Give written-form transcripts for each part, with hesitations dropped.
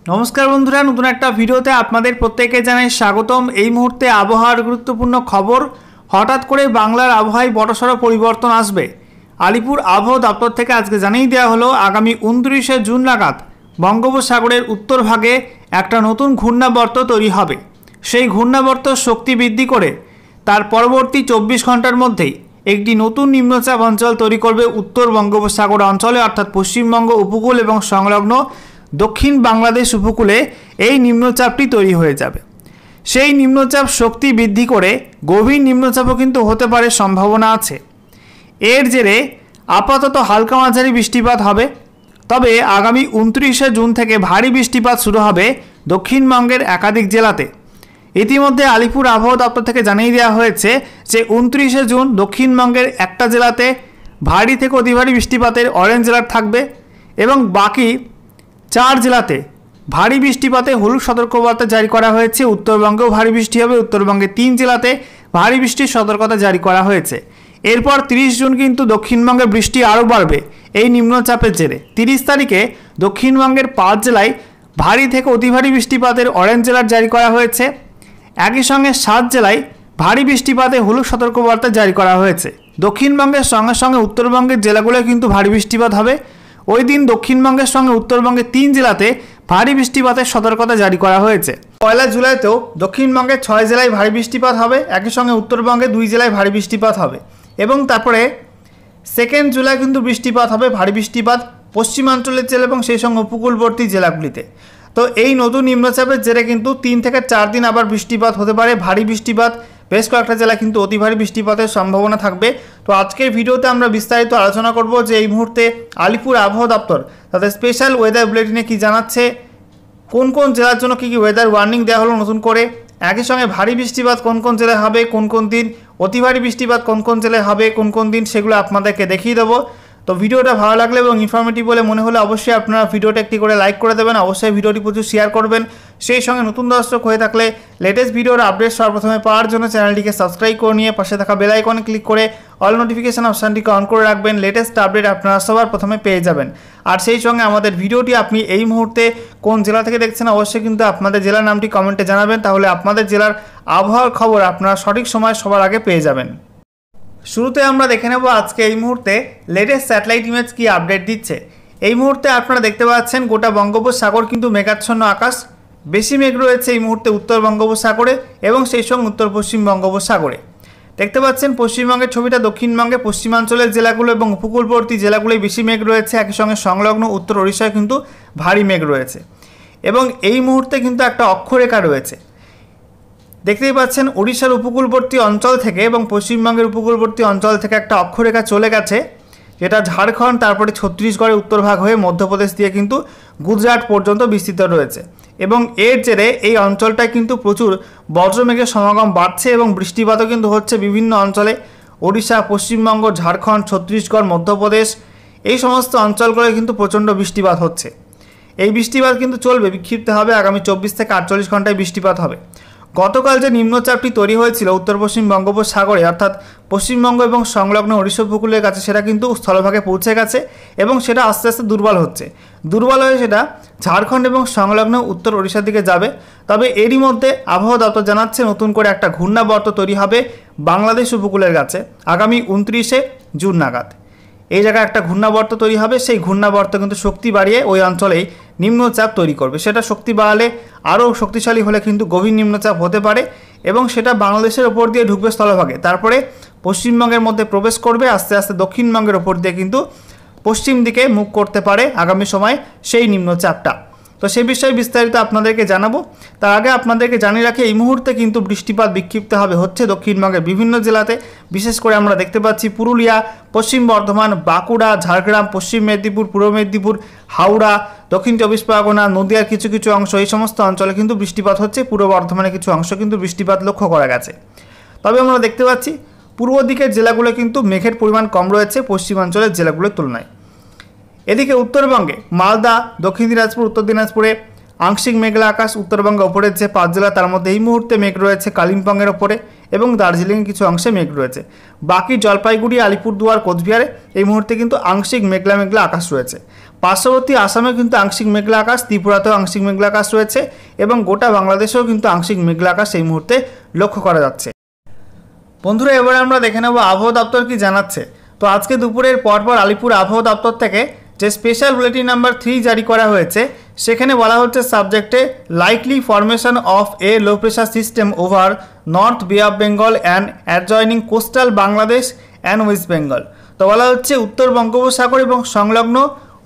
नमस्कार बंधुरा नतून एक भिडियोते आपनादेर प्रत्येके जानाई स्वागतम। এই মুহূর্তে আবহাওয়ার গুরুত্বপূর্ণ খবর। হঠাৎ করে বাংলার আবহাওয়ায় বড়সড় পরিবর্তন আসবে। আলিপুর আবহাওয়া দপ্তর থেকে আজকে জানিয়ে দেওয়া হলো আগামী 29শে জুন নাগাদ বঙ্গোপসাগরের উত্তর ভাগে একটা নতুন ঘূর্ণাবর্ত তৈরি হবে। সেই ঘূর্ণাবর্ত শক্তি বৃদ্ধি করে তার পরবর্তী 24 ঘন্টার মধ্যেই একটি নতুন নিম্নচাপ অঞ্চল তৈরি করবে উত্তর বঙ্গোপসাগর অঞ্চলে, অর্থাৎ পশ্চিমবঙ্গ উপকূল এবং সংলগ্ন দক্ষিণ বাংলাদেশ উপকূলে এই নিম্নচাপটি তৈরি হয়ে যাবে। সেই নিম্নচাপ শক্তি বৃদ্ধি করে গভীর নিম্নচাপও কিন্তু হতে পারে, সম্ভাবনা আছে। এর জেরে আপাতত হালকা মাঝারি বৃষ্টিপাত হবে, তবে আগামী 29শে জুন থেকে ভারী বৃষ্টিপাত শুরু হবে দক্ষিণবঙ্গের একাধিক জেলাতে। ইতিমধ্যে আলিপুর আবহাওয়া দপ্তর থেকে জানিয়ে দেওয়া হয়েছে যে 29শে জুন দক্ষিণবঙ্গের একটা জেলাতে ভারী থেকে অতি ভারী বৃষ্টিপাতের অরেঞ্জ অ্যালার্ট থাকবে এবং বাকি 4 জেলাতে ভারী বৃষ্টিপাতে হলুদ সতর্কবার্তা জারি করা হয়েছে। উত্তরবঙ্গেও ভারী বৃষ্টি হবে, উত্তরবঙ্গে 3 জেলাতে ভারী বৃষ্টির সতর্কতা জারি করা হয়েছে। এরপর 30 জুন কিন্তু দক্ষিণবঙ্গে বৃষ্টি আরও বাড়বে এই নিম্নচাপের জেরে। 30 তারিখে দক্ষিণবঙ্গের 5 জেলায় ভারী থেকে অতি ভারী বৃষ্টিপাতের অরেঞ্জ অ্যালার্ট জারি করা হয়েছে। একই সঙ্গে 7 জেলায় ভারী বৃষ্টিপাতে হলুদ সতর্কবার্তা জারি করা হয়েছে। দক্ষিণবঙ্গের সঙ্গে সঙ্গে উত্তরবঙ্গের জেলাগুলোয় কিন্তু ভারী বৃষ্টিপাত হবে। ওই দিন দক্ষিণবঙ্গের সঙ্গে উত্তরবঙ্গের 3 জেলাতে ভারী বৃষ্টিপাতের সতর্কতা জারি করা হয়েছে। 1 জুলাইতেও দক্ষিণবঙ্গের 6 জেলায় ভারী বৃষ্টিপাত হবে, একই সঙ্গে উত্তরবঙ্গে 2 জেলায় ভারী বৃষ্টিপাত হবে এবং তারপরে 2 জুলাই কিন্তু বৃষ্টিপাত হবে, ভারী বৃষ্টিপাত পশ্চিমাঞ্চলের জেলা এবং সেই সঙ্গে উপকূলবর্তী জেলাগুলিতে। তো এই নতুন নিম্নচাপের জেরে কিন্তু 3 থেকে 4 দিন আবার বৃষ্টিপাত হতে পারে, ভারী বৃষ্টিপাত, বেশ কয়েকটা জেলা কিন্তু অতি ভারী বৃষ্টিপাতের সম্ভাবনা থাকবে। তো আজকের ভিডিওতে আমরা বিস্তারিত আলোচনা করব যে এই মুহূর্তে আলিপুর আবহাওয়া দপ্তর তাদের স্পেশাল ওয়েদার বুলেটিনে কী জানাচ্ছে, কোন কোন জেলার জন্য কী কী ওয়েদার ওয়ার্নিং দেওয়া হলো নতুন করে, একই সঙ্গে ভারী বৃষ্টিপাত কোন কোন জেলায় হবে, কোন কোন দিন অতি ভারী বৃষ্টিপাত কোন কোন জেলায় হবে, কোন কোন দিন, সেগুলো আপনাদেরকে দেখিয়ে দেবো। তো ভিডিওটা ভালো লাগলে এবং ইনফরমেটিভ বলে মনে হলে অবশ্যই আপনারা ভিডিওটা একটি করে লাইক করে দেবেন, অবশ্যই ভিডিওটি প্রচুর শেয়ার করবেন। সেই সঙ্গে নতুন দর্শক হয়ে থাকলে লেটেস্ট ভিডিওর আপডেট সর্বপ্রথমে পাওয়ার জন্য চ্যানেলটিকে সাবস্ক্রাইব করে নিয়ে পাশে থাকা বেল আইকনে ক্লিক করে অল নোটিফিকেশন অপশানটিকে অন করে রাখবেন। লেটেস্ট আপডেট আপনারা সবার প্রথমে পেয়ে যাবেন। আর সেই সঙ্গে আমাদের ভিডিওটি আপনি এই মুহূর্তে কোন জেলা থেকে দেখছেন অবশ্যই কিন্তু আপনাদের জেলার নামটি কমেন্টে জানাবেন, তাহলে আপনাদের জেলার আবহাওয়ার খবর আপনারা সঠিক সময় সবার আগে পেয়ে যাবেন। শুরুতে আমরা দেখে নেব আজকে এই মুহূর্তে লেটেস্ট স্যাটেলাইট ইমেজ কি আপডেট দিচ্ছে। এই মুহূর্তে আপনারা দেখতে পাচ্ছেন গোটা বঙ্গোপসাগর কিন্তু মেঘাচ্ছন্ন আকাশ, বেশি মেঘ রয়েছে এই মুহূর্তে উত্তর বঙ্গোপসাগরে এবং সেই সঙ্গে উত্তর পশ্চিম বঙ্গোপসাগরে। দেখতে পাচ্ছেন পশ্চিমবঙ্গের ছবিটা, দক্ষিণবঙ্গে পশ্চিমাঞ্চলের জেলাগুলো এবং উপকূলবর্তী জেলাগুলোয় বেশি মেঘ রয়েছে, একই সঙ্গে সংলগ্ন উত্তর ওড়িশায় কিন্তু ভারী মেঘ রয়েছে এবং এই মুহূর্তে কিন্তু একটা অক্ষরেখা রয়েছে। দেখতেই পাচ্ছেন ওড়িশার উপকূলবর্তী অঞ্চল থেকে এবং পশ্চিমবঙ্গের উপকূলবর্তী অঞ্চল থেকে একটা অক্ষরেখা চলে গেছে, যেটা ঝাড়খণ্ড তারপরে ছত্তিশগড়ের উত্তরভাগ হয়ে মধ্যপ্রদেশ দিয়ে কিন্তু গুজরাট পর্যন্ত বিস্তৃত রয়েছে এবং এর জেরে এই অঞ্চলটায় কিন্তু প্রচুর বজ্রমেঘের সমাগম বাড়ছে এবং বৃষ্টিপাতও কিন্তু হচ্ছে বিভিন্ন অঞ্চলে। ওড়িশা, পশ্চিমবঙ্গ, ঝাড়খণ্ড, ছত্তিশগড়, মধ্যপ্রদেশ এই সমস্ত অঞ্চলগুলোয় কিন্তু প্রচণ্ড বৃষ্টিপাত হচ্ছে। এই বৃষ্টিপাত কিন্তু চলবে, বিক্ষিপ্ত হবে, আগামী 24 থেকে 48 ঘন্টায় বৃষ্টিপাত হবে। গতকাল যে নিম্নচাপটি তৈরি হয়েছিল উত্তর পশ্চিম বঙ্গোপসাগরে, অর্থাৎ পশ্চিমবঙ্গ এবং সংলগ্ন ওড়িশা উপকূলের কাছে, সেটা কিন্তু স্থলভাগে পৌঁছে গেছে এবং সেটা আস্তে আস্তে দুর্বল হয়ে সেটা ঝাড়খণ্ড এবং সংলগ্ন উত্তর ওড়িশার দিকে যাবে। তবে এরই মধ্যে আবহাওয়া দপ্তর জানাচ্ছে নতুন করে একটা ঘূর্ণাবর্ত তৈরি হবে বাংলাদেশ উপকূলের কাছে আগামী 29শে জুন নাগাদ। এই জায়গায় একটা ঘূর্ণাবর্ত তৈরি হবে, সেই ঘূর্ণাবর্ত কিন্তু শক্তি বাড়িয়ে ওই অঞ্চলেই নিম্নচাপ তৈরি করবে। সেটা শক্তি বাড়ালে আরও শক্তিশালী হলে কিন্তু গভীর নিম্নচাপ হতে পারে এবং সেটা বাংলাদেশের ওপর দিয়ে ঢুকবে স্থলভাগে, তারপরে পশ্চিমবঙ্গের মধ্যে প্রবেশ করবে, আস্তে আস্তে দক্ষিণবঙ্গের ওপর দিয়ে কিন্তু পশ্চিম দিকে মুখ করতে পারে আগামী সময় সেই নিম্নচাপটা। তো সেই বিষয়ে বিস্তারিত আপনাদেরকে জানাবো। তার আগে আপনাদেরকে জানিয়ে রাখি এই মুহূর্তে কিন্তু বৃষ্টিপাত বিক্ষিপ্তভাবে হচ্ছে দক্ষিণবঙ্গের বিভিন্ন জেলাতে। বিশেষ করে আমরা দেখতে পাচ্ছি পুরুলিয়া, পশ্চিম বর্ধমান, বাঁকুড়া, ঝাড়গ্রাম, পশ্চিম মেদিনীপুর, পূর্ব মেদিনীপুর, হাওড়া, দক্ষিণ 24 পরগনা, নদিয়ার কিছু কিছু অংশ, এই সমস্ত অঞ্চলে কিন্তু বৃষ্টিপাত হচ্ছে। পূর্ব বর্ধমানের কিছু অংশ কিন্তু বৃষ্টিপাত লক্ষ্য করা গেছে। তবে আমরা দেখতে পাচ্ছি পূর্ব দিকের জেলাগুলো কিন্তু মেঘের পরিমাণ কম রয়েছে পশ্চিমাঞ্চলের জেলাগুলোর তুলনায়। এদিকে উত্তরবঙ্গে মালদা, দক্ষিণ দিনাজপুর, উত্তর দিনাজপুরে আংশিক মেঘলা আকাশ। উত্তরবঙ্গে ওপরের যে 5 জেলা তার মধ্যে এই মুহূর্তে মেঘ রয়েছে কালিম্পংয়ের ওপরে এবং দার্জিলিংয়ের কিছু অংশে মেঘ রয়েছে। বাকি জলপাইগুড়ি, আলিপুরদুয়ার, কোচবিহারে এই মুহূর্তে কিন্তু আংশিক মেঘলা আকাশ রয়েছে। পার্শ্ববর্তী আসামে কিন্তু আংশিক মেঘলা আকাশ, ত্রিপুরাতেও আংশিক মেঘলা আকাশ রয়েছে এবং গোটা বাংলাদেশেও কিন্তু আংশিক মেঘলা আকাশ এই মুহূর্তে লক্ষ্য করা যাচ্ছে। বন্ধুরা, এবার আমরা দেখে নেব আবহাওয়া দপ্তর কি জানাচ্ছে। তো আজকে দুপুরের পরপর আলিপুর আবহাওয়া দপ্তর থেকে যে স্পেশাল বুলেটিন নাম্বার 3 জারি করা হয়েছে, সেখানে বলা হচ্ছে সাবজেক্টে likely formation of a low pressure system over north bay of Bengal and adjoining coastal Bangladesh and west Bengal. তো বলা হচ্ছে উত্তর বঙ্গোপসাগর এবং সংলগ্ন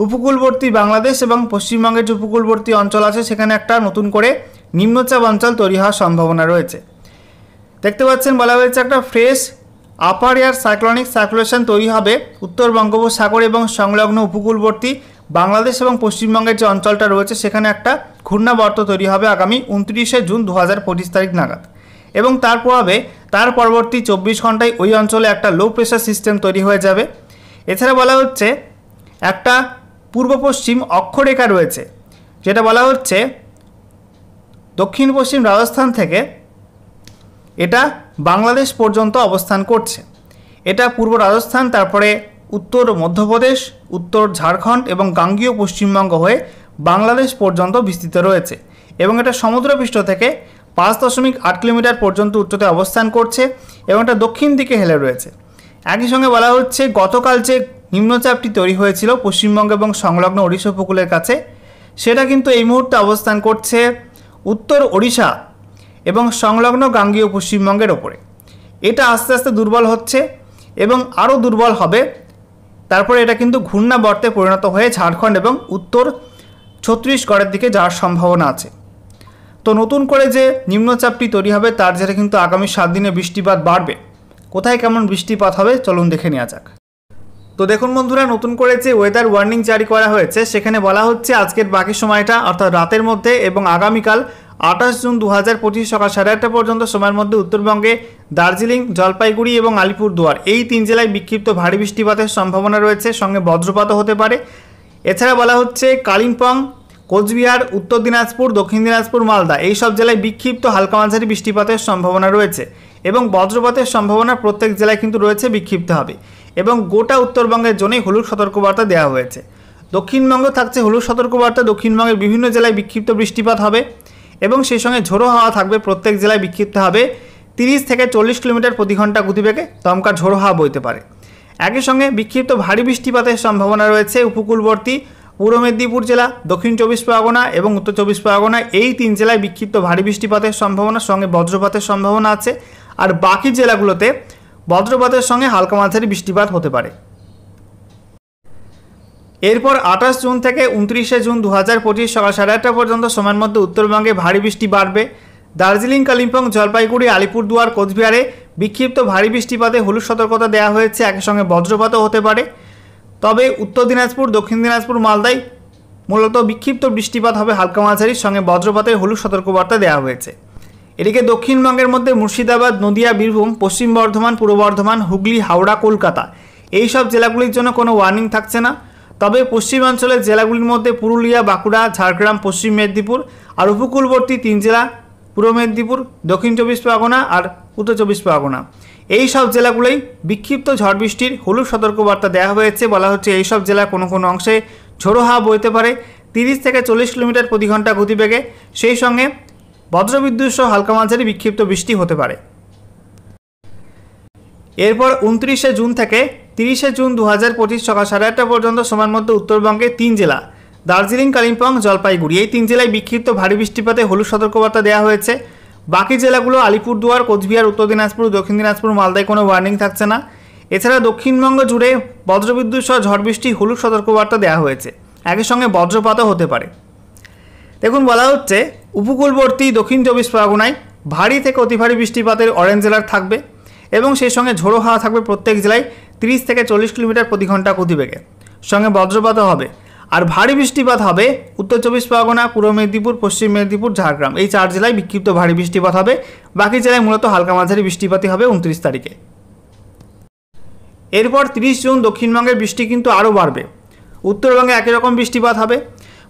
উপকূলবর্তী বাংলাদেশ এবং পশ্চিমবঙ্গের যে উপকূলবর্তী অঞ্চল আছে সেখানে একটা নতুন করে নিম্নচাপ অঞ্চল তৈরি হওয়ার সম্ভাবনা রয়েছে। দেখতে পাচ্ছেন বলা হয়েছে একটা ফ্রেশ আপার এয়ার সাইক্লোনিক সার্কুলেশন তৈরি হবে উত্তর বঙ্গোপসাগর এবং সংলগ্ন উপকূলবর্তী বাংলাদেশ এবং পশ্চিমবঙ্গের যে অঞ্চলটা রয়েছে সেখানে একটা ঘূর্ণাবর্ত তৈরি হবে আগামী 29শে জুন 2025 তারিখ নাগাদ। এবং তার প্রভাবে তার পরবর্তী 24 ঘন্টায় ওই অঞ্চলে একটা লো প্রেশার সিস্টেম তৈরি হয়ে যাবে। এছাড়া বলা হচ্ছে একটা পূর্ব পশ্চিম অক্ষরেখা রয়েছে, যেটা বলা হচ্ছে দক্ষিণ পশ্চিম রাজস্থান থেকে এটা বাংলাদেশ পর্যন্ত অবস্থান করছে। এটা পূর্ব রাজস্থান, তারপরে উত্তর মধ্যপ্রদেশ, উত্তর ঝাড়খণ্ড এবং গাঙ্গীয় পশ্চিমবঙ্গ হয়ে বাংলাদেশ পর্যন্ত বিস্তৃত রয়েছে এবং এটা সমুদ্রপৃষ্ঠ থেকে 5.8 কিলোমিটার পর্যন্ত উচ্চতায় অবস্থান করছে এবং এটা দক্ষিণ দিকে হেলে রয়েছে। একই সঙ্গে বলা হচ্ছে গতকাল যে নিম্নচাপটি তৈরি হয়েছিল পশ্চিমবঙ্গ এবং সংলগ্ন ওড়িশা উপকূলের কাছে, সেটা কিন্তু এই মুহূর্তে অবস্থান করছে উত্তর ওড়িশা এবং সংলগ্ন গাঙ্গীয় পশ্চিমবঙ্গের ওপরে। এটা আস্তে আস্তে দুর্বল হচ্ছে এবং আরও দুর্বল হবে, তারপরে এটা কিন্তু ঘূর্ণাবর্তে পরিণত হয়ে ঝাড়খণ্ড এবং উত্তর ছত্তিশগড়ের দিকে যাওয়ার সম্ভাবনা আছে। তো নতুন করে যে নিম্নচাপটি তৈরি হবে তার জেরে কিন্তু আগামী 7 দিনে বৃষ্টিপাত বাড়বে। কোথায় কেমন বৃষ্টিপাত হবে চলুন দেখে নেওয়া যাক। তো দেখুন বন্ধুরা, নতুন করে যে ওয়েদার ওয়ার্নিং জারি করা হয়েছে সেখানে বলা হচ্ছে আজকের বাকি সময়টা অর্থাৎ রাতের মধ্যে এবং আগামীকাল 28 জুন 2025 সকাল 8:30 পর্যন্ত সময়ের মধ্যে উত্তরবঙ্গে দার্জিলিং, জলপাইগুড়ি এবং আলিপুরদুয়ার এই 3 জেলায় বিক্ষিপ্ত ভারী বৃষ্টিপাতের সম্ভাবনা রয়েছে, সঙ্গে বজ্রপাতও হতে পারে। এছাড়া বলা হচ্ছে কালিম্পং, কোচবিহার, উত্তর দিনাজপুর, দক্ষিণ দিনাজপুর, মালদা এই সব জেলায় বিক্ষিপ্ত হালকা মাঝারি বৃষ্টিপাতের সম্ভাবনা রয়েছে এবং বজ্রপাতের সম্ভাবনা প্রত্যেক জেলায় কিন্তু রয়েছে, বিক্ষিপ্ত হবে এবং গোটা উত্তরবঙ্গের জন্যই হলুদ সতর্কবার্তা দেওয়া হয়েছে। দক্ষিণবঙ্গ থাকছে হলুদ সতর্কবার্তা, দক্ষিণবঙ্গের বিভিন্ন জেলায় বিক্ষিপ্ত বৃষ্টিপাত হবে এবং সেই সঙ্গে ঝোড়ো হাওয়া থাকবে, প্রত্যেক জেলায় বিক্ষিপ্ত হবে 30 থেকে 40 কিলোমিটার প্রতি ঘন্টা গতিবেগে দমকা ঝোড়ো হাওয়া বইতে পারে। একই সঙ্গে বিক্ষিপ্ত ভারী বৃষ্টিপাতের সম্ভাবনা রয়েছে উপকূলবর্তী পূর্ব মেদিনীপুর জেলা, দক্ষিণ 24 পরগনা এবং উত্তর 24 পরগনা এই 3 জেলায় বিক্ষিপ্ত ভারী বৃষ্টিপাতের সম্ভাবনা, সঙ্গে বজ্রপাতের সম্ভাবনা আছে। আর বাকি জেলাগুলোতে বজ্রপাতের সঙ্গে হালকা মাঝারি বৃষ্টিপাত হতে পারে। এরপর 28 জুন থেকে 29শে জুন 2025 সকাল 8:30 পর্যন্ত সময়ের মধ্যে উত্তরবঙ্গে ভারী বৃষ্টি বাড়বে। দার্জিলিং, কালিম্পং, জলপাইগুড়ি, আলিপুরদুয়ার, কোচবিহারে বিক্ষিপ্ত ভারী বৃষ্টিপাতে হলুদ সতর্কতা দেওয়া হয়েছে, একই সঙ্গে বজ্রপাতও হতে পারে। তবে উত্তর দিনাজপুর, দক্ষিণ দিনাজপুর, মালদায় মূলত বিক্ষিপ্ত বৃষ্টিপাত হবে হালকা মাঝারির, সঙ্গে বজ্রপাতের হলুদ সতর্কবার্তা দেওয়া হয়েছে। এদিকে দক্ষিণবঙ্গের মধ্যে মুর্শিদাবাদ, নদিয়া, বীরভূম, পশ্চিম বর্ধমান, পূর্ব বর্ধমান, হুগলি, হাওড়া, কলকাতা এই সব জেলাগুলির জন্য কোনো ওয়ার্নিং থাকছে না। তবে পশ্চিমাঞ্চলের জেলাগুলির মধ্যে পুরুলিয়া, বাঁকুড়া, ঝাড়গ্রাম, পশ্চিম মেদিনীপুর আর উপকূলবর্তী 3 জেলা পূর্ব মেদিনীপুর, দক্ষিণ 24 পরগনা আর উত্তর 24 পরগনা এই সব জেলাগুলোই বিক্ষিপ্ত ঝড় বৃষ্টির হলুদ সতর্কবার্তা দেওয়া হয়েছে। বলা হচ্ছে এই সব জেলার কোনো কোনো অংশে ঝোড়ো হাওয়া বইতে পারে 30 থেকে 40 কিলোমিটার প্রতি ঘন্টা গতিবেগে, সেই সঙ্গে বজ্রবিদ্যুৎ সহ হালকা মাঝারি বিক্ষিপ্ত বৃষ্টি হতে পারে। এরপর 29শে জুন থেকে 30শে জুন 2025 সকাল 8:30 পর্যন্ত সময়ের মধ্যে উত্তরবঙ্গে 3 জেলা দার্জিলিং, কালিম্পং, জলপাইগুড়ি এই 3 জেলায় বিক্ষিপ্ত ভারী বৃষ্টিপাতে হলুদ সতর্কবার্তা দেওয়া হয়েছে। বাকি জেলাগুলো আলিপুরদুয়ার, কোচবিহার, উত্তর দিনাজপুর, দক্ষিণ দিনাজপুর, মালদায় কোনো ওয়ার্নিং থাকছে না। এছাড়া দক্ষিণবঙ্গ জুড়ে বজ্রবিদ্যুৎ সহ ঝড় বৃষ্টি হলুদ সতর্কবার্তা দেওয়া হয়েছে, একই সঙ্গে বজ্রপাতও হতে পারে। দেখুন বলা হচ্ছে উপকূলবর্তী দক্ষিণ 24 পরগনায় ভারী থেকে অতি ভারী বৃষ্টিপাতের অরেঞ্জ অ্যালার্ট থাকবে এবং সেই সঙ্গে ঝোড়ো হাওয়া থাকবে প্রত্যেক জেলায় 30 থেকে 40 কিলোমিটার প্রতি ঘন্টা গতিবেগে, সঙ্গে বজ্রপাতও হবে। আর ভারী বৃষ্টিপাত হবে উত্তর 24 পরগনা, পূর্ব মেদিনীপুর, পশ্চিম মেদিনীপুর, ঝাড়গ্রাম এই 4 জেলায় বিক্ষিপ্ত ভারী বৃষ্টিপাত হবে। বাকি জেলায় মূলত হালকা মাঝারি বৃষ্টিপাতই হবে 29 তারিখে। এরপর 30 জুন দক্ষিণবঙ্গের বৃষ্টি কিন্তু আরও বাড়বে, উত্তরবঙ্গে একই রকম বৃষ্টিপাত হবে।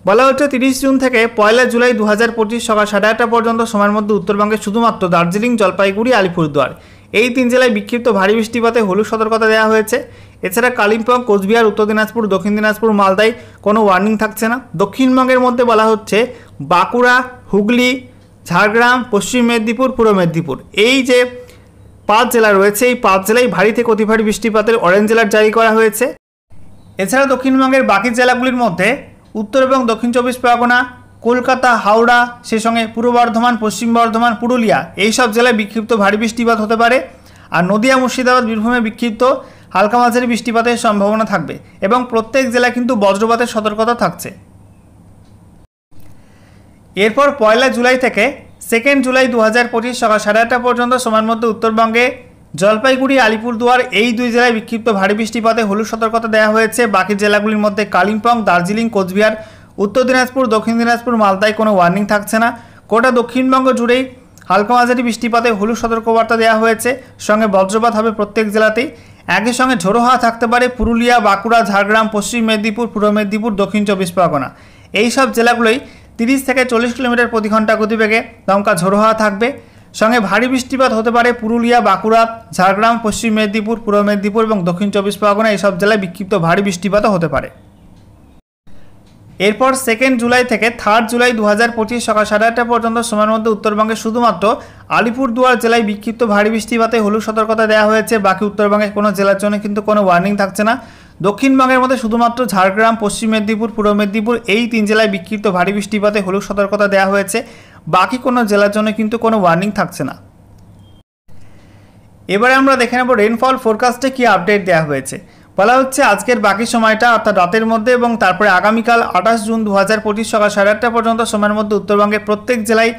বলা হচ্ছে 30 জুন থেকে 1 জুলাই 2025 সকাল 8:30 পর্যন্ত সময়ের মধ্যে উত্তরবঙ্গে শুধুমাত্র দার্জিলিং, জলপাইগুড়ি, আলিপুরদুয়ার এই 3 জেলায় বিক্ষিপ্ত ভারী বৃষ্টিপাতে হলুদ সতর্কতা দেওয়া হয়েছে এছাড়া কালিম্পং, কোচবিহার, উত্তর দিনাজপুর, দক্ষিণ দিনাজপুর, মালদায় কোনো ওয়ার্নিং থাকছে না। দক্ষিণবঙ্গের মধ্যে বলা হচ্ছে বাঁকুড়া, হুগলি, ঝাড়গ্রাম, পশ্চিম মেদিনীপুর, পূর্ব মেদিনীপুর, এই যে 5 জেলা রয়েছে, এই 5 জেলায় ভারী থেকে অতি ভারী বৃষ্টিপাতের অরেঞ্জ অ্যালার্ট জারি করা হয়েছে। এছাড়া দক্ষিণবঙ্গের বাকি জেলাগুলির মধ্যে উত্তর এবং দক্ষিণ 24 পরগনা, কলকাতা, হাওড়া, সেই সঙ্গে পূর্ব বর্ধমান, পশ্চিম বর্ধমান, পুরুলিয়া, এই সব জেলায় বিক্ষিপ্ত ভারী বৃষ্টিপাত হতে পারে। আর নদিয়া, মুর্শিদাবাদ, বীরভূমে বিক্ষিপ্ত হালকা মাঝারি বৃষ্টিপাতের সম্ভাবনা থাকবে এবং প্রত্যেক জেলায় কিন্তু বজ্রপাতের সতর্কতা থাকছে। এরপর 1 জুলাই থেকে 2 জুলাই 2025 সকাল 8:30 পর্যন্ত সময়ের মধ্যে উত্তরবঙ্গে জলপাইগুড়ি, আলিপুরদুয়ার, এই 2 জেলায় বিক্ষিপ্ত ভারী বৃষ্টিপাতে হলুদ সতর্কতা দেওয়া হয়েছে। বাকি জেলাগুলির মধ্যে কালিম্পং, দার্জিলিং, কোচবিহার, উত্তর দিনাজপুর, দক্ষিণ দিনাজপুর, মালদায় কোনো ওয়ার্নিং থাকছে না। গোটা দক্ষিণবঙ্গ জুড়েই হালকা মাঝারি বৃষ্টিপাতে হলুদ সতর্কবার্তা দেওয়া হয়েছে, সঙ্গে বজ্রপাত হবে প্রত্যেক জেলাতেই। একই সঙ্গে ঝোড়ো হাওয়া থাকতে পারে পুরুলিয়া, বাঁকুড়া, ঝাড়গ্রাম, পশ্চিম মেদিনীপুর, পূর্ব মেদিনীপুর, দক্ষিণ 24 পরগনা, এই সব জেলাগুলোই 30 থেকে 40 কিলোমিটার প্রতি ঘন্টা গতিবেগে দমকা ঝোড়ো হাওয়া থাকবে। সঙ্গে ভারী বৃষ্টিপাত হতে পারে পুরুলিয়া, বাঁকুড়া, ঝাড়গ্রাম, পশ্চিম মেদিনীপুর, পূর্ব মেদিনীপুর এবং দক্ষিণ 24 পরগনা, এই সব জেলায় বিক্ষিপ্ত ভারী বৃষ্টিপাতও হতে পারে। এরপর 2 জুলাই থেকে 3 জুলাই 2025 সকাল 8:30 পর্যন্ত সময়ের মধ্যে উত্তরবঙ্গে শুধুমাত্র আলিপুরদুয়ার জেলায় বিক্ষিপ্ত ভারী বৃষ্টিপাতে হলুদ সতর্কতা দেওয়া হয়েছে। বাকি উত্তরবঙ্গের কোনো জেলার জন্য কিন্তু কোনো ওয়ার্নিং থাকছে না। দক্ষিণবঙ্গের মধ্যে শুধুমাত্র ঝাড়গ্রাম, পশ্চিম মেদিনীপুর, পূর্ব মেদিনীপুর, এই 3 জেলায় বিক্ষিপ্ত ভারী বৃষ্টিপাতে হলুদ সতর্কতা দেওয়া হয়েছে। বাকি কোনো জেলার জন্য কিন্তু কোনো ওয়ার্নিং থাকছে না। এবারে আমরা দেখে নেব রেনফল ফোরকাস্টে কী আপডেট দেওয়া হয়েছে। বলা হচ্ছে আজকের বাকি সময়টা অর্থাৎ রাতের মধ্যে এবং তারপরে আগামীকাল 28 জুন 2025 সকাল 8:30 পর্যন্ত সময়ের মধ্যে উত্তরবঙ্গের প্রত্যেক জেলায়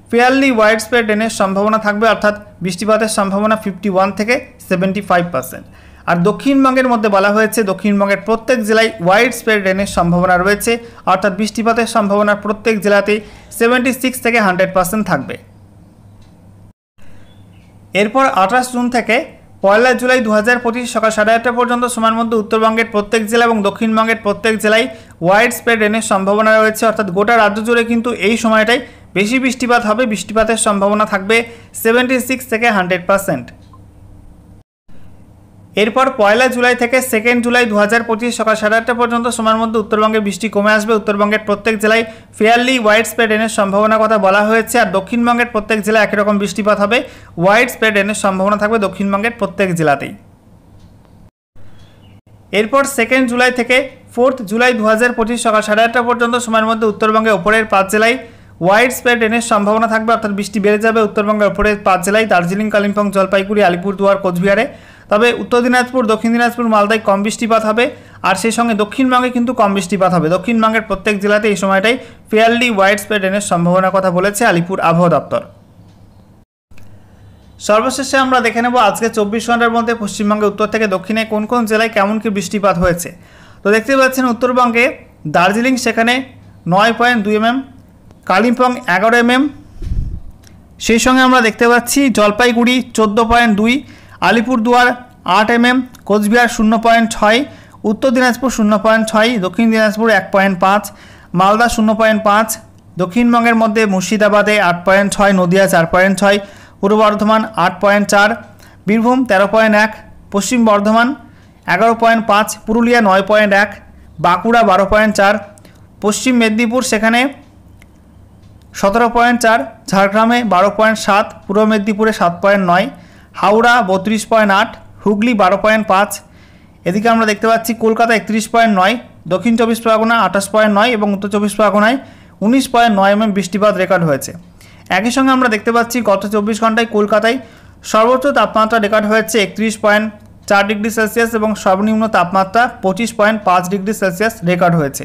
ফেয়ারলি ওয়াইড স্প্রেড রেনের সম্ভাবনা থাকবে, অর্থাৎ বৃষ্টিপাতের সম্ভাবনা 51 থেকে 75%। আর দক্ষিণবঙ্গের মধ্যে বলা হয়েছে দক্ষিণবঙ্গের প্রত্যেক জেলায় ওয়াইড স্প্রেড রেনের সম্ভাবনা রয়েছে, অর্থাৎ বৃষ্টিপাতের সম্ভাবনা প্রত্যেক জেলাতেই 76 থেকে 100% থাকবে। এরপর 28 জুন থেকে 1 জুলাই 2025 সকাল 8:30 পর্যন্ত সময়ের মধ্যে উত্তরবঙ্গের প্রত্যেক জেলা এবং দক্ষিণবঙ্গের প্রত্যেক জেলায় ওয়াইড স্প্রেড রেনের সম্ভাবনা রয়েছে, অর্থাৎ গোটা রাজ্য জুড়ে কিন্তু এই সময়টাই বেশি বৃষ্টিপাত হবে। বৃষ্টিপাতের সম্ভাবনা থাকবে 76 থেকে 100%। এরপর 1 জুলাই থেকে 2 জুলাই 2025 সকাল 8:30 পর্যন্ত সময়ের মধ্যে উত্তরবঙ্গে বৃষ্টি কমে আসবে। উত্তরবঙ্গের প্রত্যেক জেলায় ফেয়ারলি ওয়াইড স্প্রেড রেনের সম্ভাবনার কথা বলা হয়েছে। আর দক্ষিণবঙ্গের প্রত্যেক জেলায় একই রকম বৃষ্টিপাত হবে, ওয়াইড স্প্রেড রেনের সম্ভাবনা থাকবে দক্ষিণবঙ্গের প্রত্যেক জেলাতেই। এরপর 2 জুলাই থেকে 4 জুলাই 2025 সকাল 8:30 পর্যন্ত সময়ের মধ্যে উত্তরবঙ্গের ওপরের 5 জেলায় ওয়াইড স্প্রেড রেনের সম্ভাবনা থাকবে, অর্থাৎ বৃষ্টি বেড়ে যাবে উত্তরবঙ্গের ওপরের 5 জেলায় দার্জিলিং, কালিম্পং, জলপাইগুড়ি, আলিপুরদুয়ার, কোচবিহারে। তবে উত্তর দিনাজপুর, দক্ষিণ দিনাজপুর, মালদায় কম বৃষ্টিপাত হবে। আর সেই সঙ্গে দক্ষিণবঙ্গে কিন্তু কম বৃষ্টিপাত হবে। দক্ষিণবঙ্গের প্রত্যেক জেলাতে এই সময়টাই ফেয়ারলি ওয়াইড স্প্রেড রেনের সম্ভাবনার কথা বলেছে আলিপুর আবহাওয়া দপ্তর। সর্বশেষে আমরা দেখে নেব আজকে 24 ঘন্টার মধ্যে পশ্চিমবঙ্গের উত্তর থেকে দক্ষিণে কোন কোন জেলায় কেমন কি বৃষ্টিপাত হয়েছে। তো দেখতে পাচ্ছেন উত্তরবঙ্গে দার্জিলিং সেখানে 9.2 mm, কালিম্পং 11 mm, সেই সঙ্গে আমরা দেখতে পাচ্ছি জলপাইগুড়ি 14.2, আলিপুরদুয়ার 8 mm, কোচবিহার 0.6, উত্তর দিনাজপুর 0.6, দক্ষিণ দিনাজপুর 1.5, মালদা 0.5, দক্ষিণবঙ্গের মধ্যে মুর্শিদাবাদে 8.6, নদিয়া 4.6, পূর্ব বর্ধমান 8.4, বীরভূম 13.1, পশ্চিম বর্ধমান 11.5, পুরুলিয়া 9.1, বাঁকুড়া 12.4, পশ্চিম মেদিনীপুর সেখানে 17.4, ঝাড়গ্রামে 12.7, পূর্ব মেদিনীপুরে 7.9, হাওড়া 32.8, হুগলি 12.5, এদিকে আমরা দেখতে পাচ্ছি কলকাতা 31.9, দক্ষিণ 24 পরগনা 28.9 এবং উত্তর 24 পরগনায় 19.9 mm বৃষ্টিপাত রেকর্ড হয়েছে। একই সঙ্গে আমরা দেখতে পাচ্ছি গত 24 ঘন্টায় কলকাতায় সর্বোচ্চ তাপমাত্রা রেকর্ড হয়েছে 31.4 ডিগ্রি সেলসিয়াস এবং সর্বনিম্ন তাপমাত্রা 25.5 ডিগ্রি সেলসিয়াস রেকর্ড হয়েছে।